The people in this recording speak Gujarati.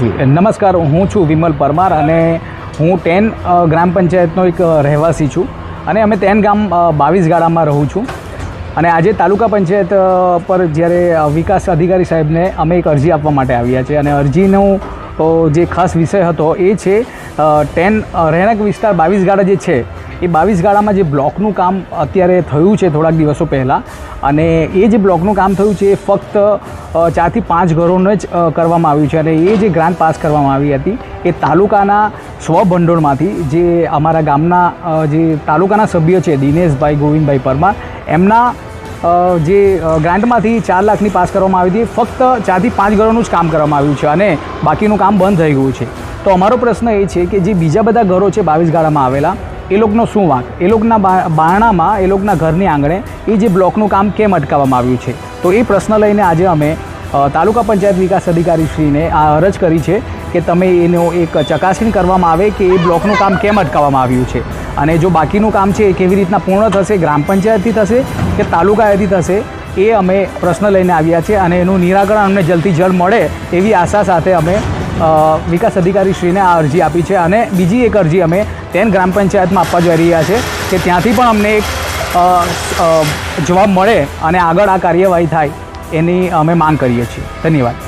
જી નમસ્કાર, હું છું વિમલ પરમાર અને હું 10 ગ્રામ પંચાયતનો એક રહેવાસી છું અને અમે 10 ગામ 22 ગાળામાં રહું છું અને આજે તાલુકા પંચાયત પર જ્યારે વિકાસ અધિકારી સાહેબને અમે એક અરજી આપવા માટે આવ્યા છે અને અરજીનો જે ખાસ વિષય હતો એ છે 10 રહેણાંક વિસ્તાર 22 ગાળા જે છે એ 22 ગાળામાં જે બ્લોકનું કામ અત્યારે થયું છે થોડાક દિવસો પહેલાં, અને એ જે બ્લોકનું કામ થયું છે એ ફક્ત 4 થી 5 ઘરોને જ કરવામાં આવ્યું છે અને એ જે ગ્રાન્ટ પાસ કરવામાં આવી હતી એ તાલુકાના સ્વભંડોળમાંથી જે અમારા ગામના જે તાલુકાના સભ્ય છે દિનેશભાઈ ગોવિંદભાઈ પરમાર, એમના જે ગ્રાન્ટમાંથી 4 લાખની પાસ કરવામાં આવી હતી. ફક્ત 4 થી 5 ઘરોનું જ કામ કરવામાં આવ્યું છે અને બાકીનું કામ બંધ થઈ ગયું છે. તો અમારો પ્રશ્ન એ છે કે જે બીજા બધા ઘરો છે 22 ગાળામાં આવેલા, એ લોકોનો શું વાંક? એ લોકોના બારણામાં, એ લોકોના ઘરની આંગણે એ જે બ્લોકનું કામ કેમ અટકાવવામાં આવ્યું છે? તો એ પ્રશ્ન લઈને આજે અમે તાલુકા પંચાયત વિકાસ અધિકારીશ્રીને આ અરજ કરી છે કે તમે એનો એક ચકાસણી કરવામાં આવે કે એ બ્લોકનું કામ કેમ અટકાવવામાં આવ્યું છે અને જો બાકીનું કામ છે એ કેવી રીતના પૂર્ણ થશે, ગ્રામ પંચાયતથી થશે કે તાલુકાએથી થશે, એ અમે પ્રશ્ન લઈને આવ્યા છે અને એનું નિરાકરણ અમને જલ્દથી જલ્દ મળે એવી આશા સાથે અમે વિકાસ અધિકારીશ્રીને આ અરજી આપી છે. અને બીજી એક અરજી અમે 10 ગ્રામ પંચાયતમાં આપવા જઈ રહ્યા છે કે ત્યાંથી પણ અમને એક જવાબ મળે અને આગળ આ કાર્યવાહી થાય એની અમે માંગ કરીએ છીએ. ધન્યવાદ.